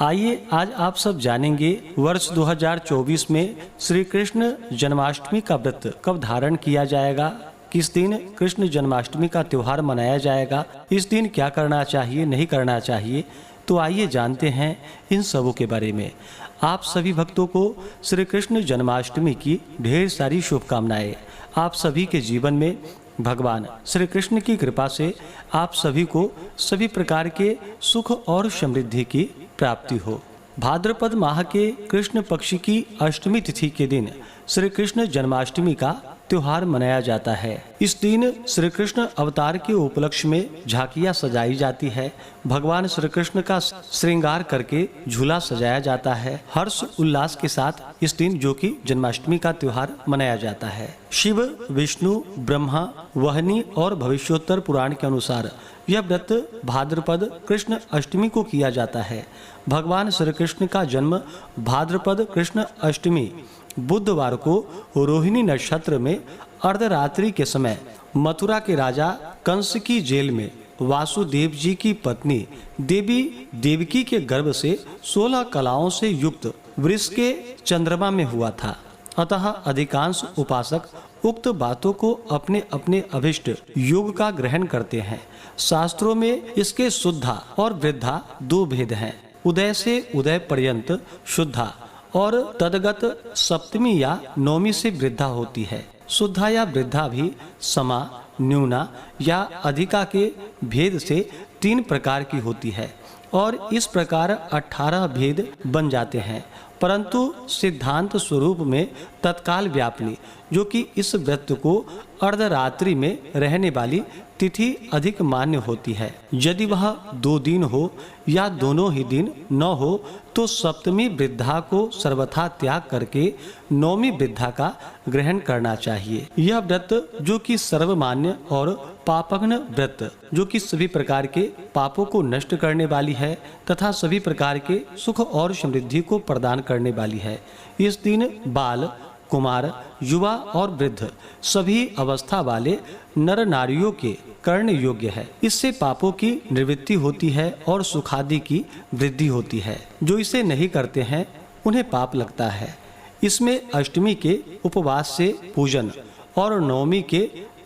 आइए आज आप सब जानेंगे वर्ष 2024 में श्री कृष्ण जन्माष्टमी का व्रत कब धारण किया जाएगा, किस दिन कृष्ण जन्माष्टमी का त्योहार मनाया जाएगा, इस दिन क्या करना चाहिए नहीं करना चाहिए। तो आइए जानते हैं इन सबों के बारे में। आप सभी भक्तों को श्री कृष्ण जन्माष्टमी की ढेर सारी शुभकामनाएं। आप सभी के जीवन में भगवान श्री कृष्ण की कृपा से आप सभी को सभी प्रकार के सुख और समृद्धि की प्राप्ति हो। भाद्रपद माह के कृष्ण पक्ष की अष्टमी तिथि के दिन श्री कृष्ण जन्माष्टमी का त्योहार मनाया जाता है। इस दिन श्री कृष्ण अवतार के उपलक्ष्य में झांकियां सजाई जाती है। भगवान श्री कृष्ण का श्रृंगार करके झूला सजाया जाता है। हर्ष उल्लास के साथ इस दिन जो कि जन्माष्टमी का त्योहार मनाया जाता है। शिव, विष्णु, ब्रह्मा, वहनी और भविष्योत्तर पुराण के अनुसार यह व्रत भाद्रपद कृष्ण अष्टमी को किया जाता है। भगवान श्री कृष्ण का जन्म भाद्रपद कृष्ण अष्टमी बुधवार को रोहिणी नक्षत्र में अर्धरात्रि के समय मथुरा के राजा कंस की जेल में वासुदेव जी की पत्नी देवी देवकी के गर्भ से 16 कलाओं से युक्त वृष के चंद्रमा में हुआ था। अतः अधिकांश उपासक उक्त बातों को अपने अपने अभिष्ट योग का ग्रहण करते हैं। शास्त्रों में इसके शुद्धा और वृद्धा दो भेद हैं। उदय से उदय पर्यंत शुद्धा और तदगत सप्तमी या नौमी से वृद्धा होती है। शुद्धा या वृद्धा भी समा, न्यूना या अधिका के भेद से 3 प्रकार की होती है और इस प्रकार 18 भेद बन जाते हैं। परंतु सिद्धांत स्वरूप में तत्काल व्यापनी जो कि इस व्रत को अर्धरात्रि में रहने वाली तिथि अधिक मान्य होती है। यदि वह 2 दिन हो या दोनों ही दिन न हो तो सप्तमी वृद्धा को सर्वथा त्याग करके नौमी वृद्धा का ग्रहण करना चाहिए। यह व्रत जो कि सर्वमान्य और पापघ्न व्रत जो कि सभी प्रकार के पापों को नष्ट करने वाली है तथा सभी प्रकार के सुख और समृद्धि को प्रदान करने वाली है। इस दिन बाल, कुमार, युवा और वृद्ध सभी अवस्था वाले नर नारियों के कर्ण योग्य है। इससे पापों की निवृत्ति होती है और सुखादि की वृद्धि होती है। जो इसे नहीं करते हैं उन्हें पाप लगता है। इसमें अष्टमी के उपवास से पूजन और नवमी के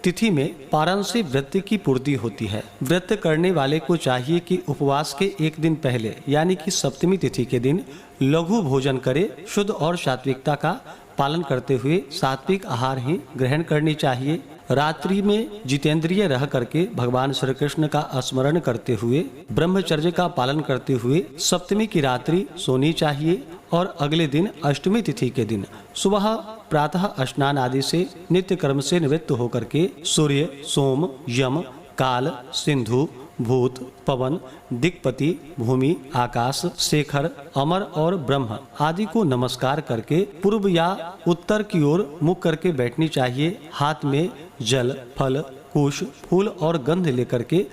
तिथि में पारण से व्रत की पूर्ति होती है। व्रत करने वाले को चाहिए कि उपवास के एक दिन पहले यानी कि सप्तमी तिथि के दिन लघु भोजन करे। शुद्ध और सात्विकता का पालन करते हुए सात्विक आहार ही ग्रहण करनी चाहिए। रात्रि में जितेंद्रिय रह करके भगवान श्री कृष्ण का स्मरण करते हुए ब्रह्मचर्य का पालन करते हुए सप्तमी की रात्रि सोनी चाहिए और अगले दिन अष्टमी तिथि के दिन सुबह प्रातः स्नान आदि से नित्य कर्म से निवृत्त होकर के सूर्य, सोम, यम, काल, सिंधु, भूत, पवन, दिक्पति, भूमि, आकाश, शेखर, अमर और ब्रह्म आदि को नमस्कार करके पूर्व या उत्तर की ओर मुख करके बैठनी चाहिए। हाथ में जल, फल, कुश, फूल और गंध लेकर के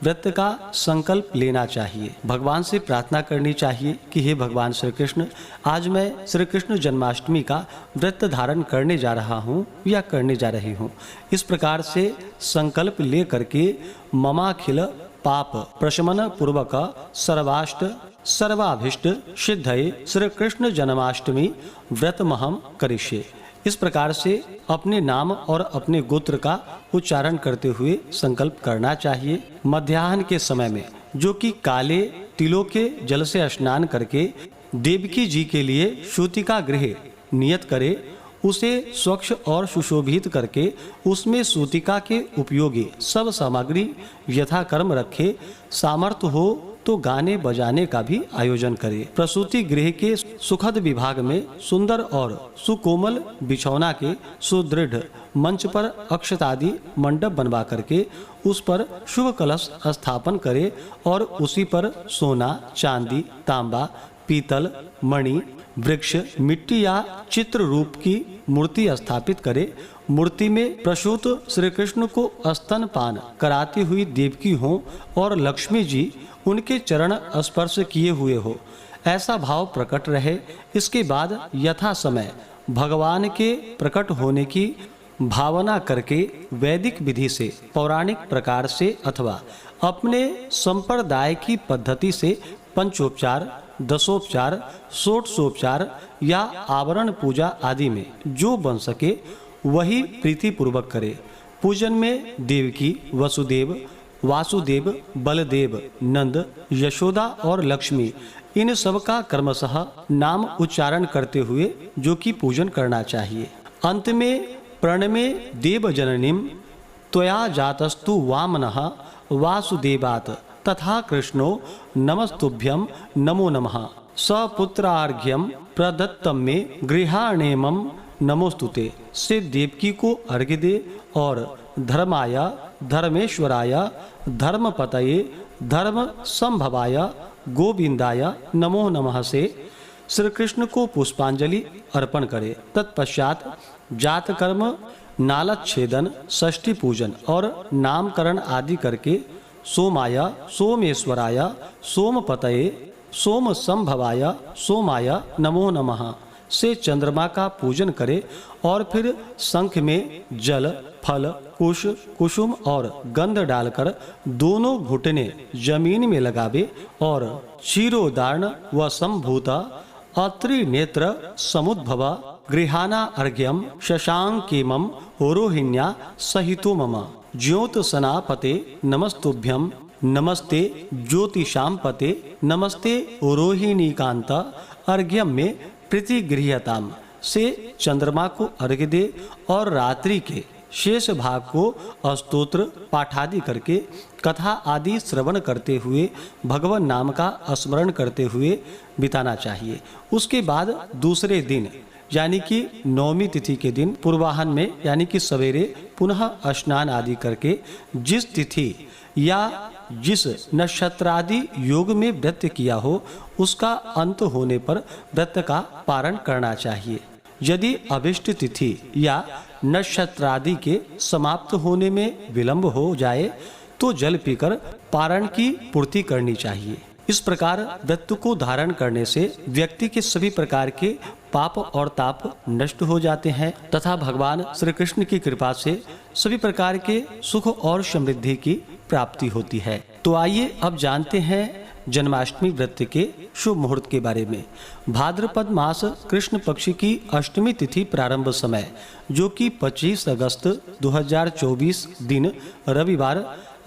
व्रत का संकल्प लेना चाहिए। भगवान से प्रार्थना करनी चाहिए कि हे भगवान श्री कृष्ण, आज मैं श्री कृष्ण जन्माष्टमी का व्रत धारण करने जा रहा हूँ या करने जा रही हूँ। इस प्रकार से संकल्प ले करके ममाखिल पाप प्रशमन पूर्वक सर्वाष्ट सर्वाभीष्ट सिद्धये श्री कृष्ण जन्माष्टमी व्रतमहम करिष्ये। इस प्रकार से अपने नाम और अपने गोत्र का उच्चारण करते हुए संकल्प करना चाहिए। मध्याह्न के समय में जो कि काले तिलों के जल से स्नान करके देवकी जी के लिए सूतिका गृह नियत करे, उसे स्वच्छ और सुशोभित करके उसमें सूतिका के उपयोगी सब सामग्री यथाक्रम रखे। सामर्थ्य हो तो गाने बजाने का भी आयोजन करे। प्रसूति गृह के सुखद विभाग में सुंदर और सुकोमल बिछौना के सुदृढ़ मंच पर अक्षतादि मंडप बनवा करके उस पर शुभ कलश स्थापन करे और उसी पर सोना, चांदी, तांबा, पीतल, मणि, वृक्ष, मिट्टी या चित्र रूप की मूर्ति स्थापित करे। मूर्ति में प्रसूत श्री कृष्ण को स्तनपान कराती हुई देवकी हो और लक्ष्मी जी उनके चरण स्पर्श किए हुए हो, ऐसा भाव प्रकट रहे। इसके बाद यथा समय भगवान के प्रकट होने की भावना करके वैदिक विधि से, पौराणिक प्रकार से अथवा अपने संप्रदाय की पद्धति से पंचोपचार, दशोपचार, षोडशोपचार या आवरण पूजा आदि में जो बन सके वही प्रीति पूर्वक करे। पूजन में देवकी, वसुदेव, वासुदेव, बलदेव, नंद, यशोदा और लक्ष्मी इन सब का क्रमशः नाम उच्चारण करते हुए जो कि पूजन करना चाहिए। अंत में प्रणमे देव जननीम त्वया जातस्तु वामनः वासुदेवात् तथा कृष्णो नमस्तुभ्यं नमो नमः सपुत्रार्घ्यम प्रदत्तम में गृहाणेमं नमोस्तुते से देवकी को अर्घ्य दे और धर्माय, धर्मेश्वराय, धर्मपतये, धर्म संभवाय, गोविंदाय नमो नमः से श्री कृष्ण को पुष्पांजलि अर्पण करे। तत्पश्चात जातकर्म, नालच्छेदन, षष्ठी पूजन और नामकरण आदि करके सोमाय, सोमेश्वराय, सोमपतये, सोम संभवाय, सोमाय नमो नमः से चंद्रमा का पूजन करे और फिर शंख में जल, फल, कुश, कुसुम और गंध डालकर दोनों घुटने जमीन में लगावे और क्षीरोदार्ण व संभूत अत्रिनेत्र समुद्भव गृहाना अर्घ्यम शशांकेमं रोहिण्या सहितो मम ज्योत्सनापते नमस्तुभ्यं नमस्ते ज्योतिषांपते नमस्ते रोहिणीकांत अर्घ्यम में प्रतिगृह्यताम से चंद्रमा को अर्घ्य दे और रात्रि के शेष भाग को स्तोत्र पाठादि करके कथा आदि श्रवण करते हुए भगवान नाम का स्मरण करते हुए बिताना चाहिए। उसके बाद दूसरे दिन यानी कि नवमी तिथि के दिन पूर्वाहन में यानी कि सवेरे पुनः स्नान आदि करके जिस तिथि या जिस नक्षत्रादि योग में व्रत किया हो उसका अंत होने पर व्रत का पारण करना चाहिए। यदि अभिष्ट तिथि या नक्षत्रादि के समाप्त होने में विलंब हो जाए तो जल पीकर पारण की पूर्ति करनी चाहिए। इस प्रकार व्रत को धारण करने से व्यक्ति के सभी प्रकार के पाप और ताप नष्ट हो जाते हैं तथा भगवान श्री कृष्ण की कृपा से सभी प्रकार के सुख और समृद्धि की प्राप्ति होती है। तो आइए अब जानते हैं जन्माष्टमी व्रत के शुभ मुहूर्त के बारे में। भाद्रपद मास कृष्ण पक्ष की अष्टमी तिथि प्रारंभ समय जो कि 25 अगस्त 2024 दिन रविवार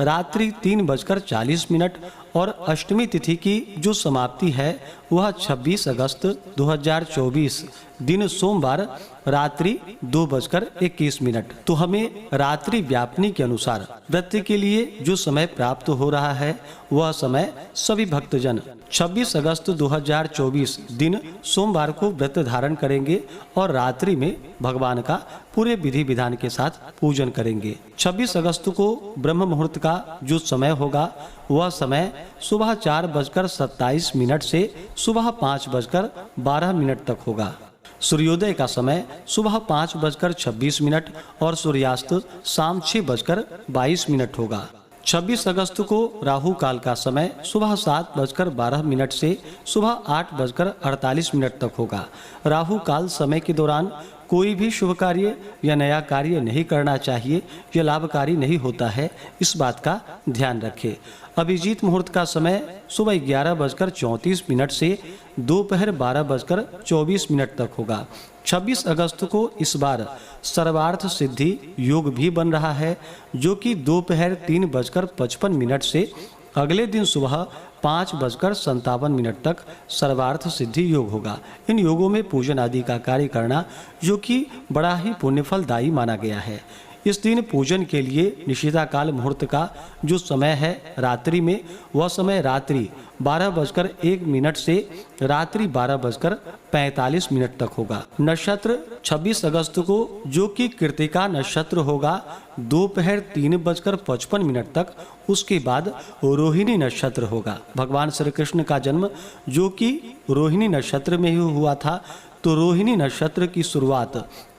रात्रि 3:40 और अष्टमी तिथि की जो समाप्ति है वह 26 अगस्त 2024 दिन सोमवार रात्रि 2:21। तो हमें रात्रि व्यापनी के अनुसार व्रत के लिए जो समय प्राप्त हो रहा है वह समय सभी भक्तजन 26 अगस्त 2024 दिन सोमवार को व्रत धारण करेंगे और रात्रि में भगवान का पूरे विधि विधान के साथ पूजन करेंगे। 26 अगस्त को ब्रह्म मुहूर्त का जो समय होगा वह समय सुबह 4:27 से सुबह 5:12 तक होगा। सूर्योदय का समय सुबह 5:26 और सूर्यास्त शाम 6:22 होगा। 26 अगस्त को राहु काल का समय सुबह 7:12 से सुबह 8:48 तक होगा। राहु काल समय के दौरान कोई भी शुभ कार्य या नया कार्य नहीं करना चाहिए, यह लाभकारी नहीं होता है, इस बात का ध्यान रखें। अभिजीत मुहूर्त का समय सुबह 11:34 से दोपहर 12:24 तक होगा। 26 अगस्त को इस बार सर्वार्थ सिद्धि योग भी बन रहा है जो कि दोपहर 3:55 से अगले दिन सुबह 5:57 तक सर्वार्थ सिद्धि योग होगा। इन योगों में पूजन आदि का कार्य करना जो कि बड़ा ही पुण्यफलदायी माना गया है। इस दिन पूजन के लिए निशिता काल मुहूर्त का जो समय है रात्रि में वह समय रात्रि 12:01 से रात्रि 12:45 तक होगा। नक्षत्र 26 अगस्त को जो कि कृतिका नक्षत्र होगा दोपहर 3:55 तक, उसके बाद रोहिणी नक्षत्र होगा। भगवान श्री कृष्ण का जन्म जो कि रोहिणी नक्षत्र में ही हुआ था, तो रोहिणी नक्षत्र की शुरुआत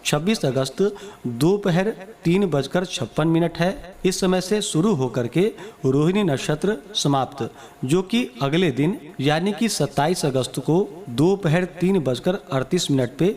26 अगस्त दोपहर 3:56 है। इस समय से शुरू होकर के रोहिणी नक्षत्र समाप्त जो कि अगले दिन यानी कि 27 अगस्त को दोपहर 3:38 पे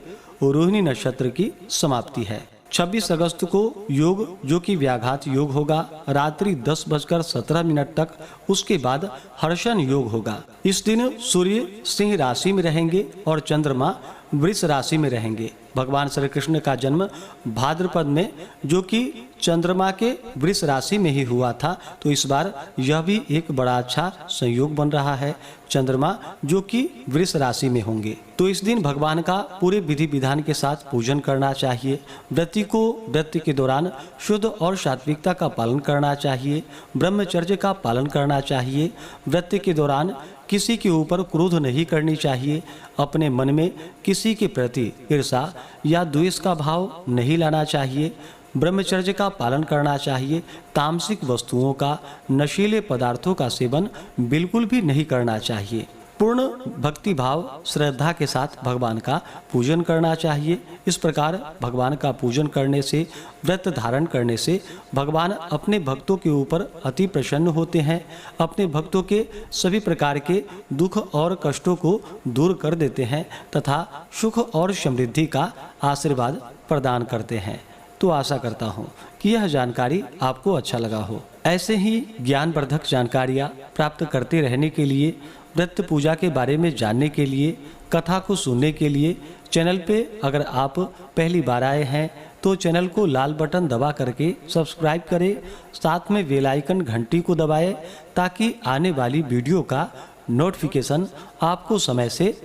रोहिणी नक्षत्र की समाप्ति है। 26 अगस्त को योग जो कि व्याघात योग होगा, रात्रि 10:17 तक। उसके बाद हर्षण योग होगा। इस दिन सूर्य सिंह राशि में रहेंगे और चंद्रमा वृष राशि में रहेंगे। भगवान श्री कृष्ण का जन्म भाद्रपद में जो कि चंद्रमा के वृष राशि में ही हुआ था, तो इस बार यह भी एक बड़ा अच्छा संयोग बन रहा है, चंद्रमा जो कि वृष राशि में होंगे। तो इस दिन भगवान का पूरे विधि विधान के साथ पूजन करना चाहिए। व्रती को व्रत के दौरान शुद्ध और सात्विकता का पालन करना चाहिए। ब्रह्मचर्य का पालन करना चाहिए। व्रत के दौरान किसी के ऊपर क्रोध नहीं करनी चाहिए। अपने मन में किसी के प्रति ईर्षा या द्वेष का भाव नहीं लाना चाहिए। ब्रह्मचर्य का पालन करना चाहिए। तामसिक वस्तुओं का, नशीले पदार्थों का सेवन बिल्कुल भी नहीं करना चाहिए। पूर्ण भक्ति भाव श्रद्धा के साथ भगवान का पूजन करना चाहिए। इस प्रकार भगवान का पूजन करने से, व्रत धारण करने से भगवान अपने भक्तों के ऊपर अति प्रसन्न होते हैं। अपने भक्तों के सभी प्रकार के दुख और कष्टों को दूर कर देते हैं तथा सुख और समृद्धि का आशीर्वाद प्रदान करते हैं। तो आशा करता हूँ कि यह जानकारी आपको अच्छा लगा हो। ऐसे ही ज्ञानवर्धक जानकारियाँ प्राप्त करते रहने के लिए, व्रत पूजा के बारे में जानने के लिए, कथा को सुनने के लिए चैनल पे अगर आप पहली बार आए हैं तो चैनल को लाल बटन दबा करके सब्सक्राइब करें। साथ में बेल आइकन घंटी को दबाएं ताकि आने वाली वीडियो का नोटिफिकेशन आपको समय से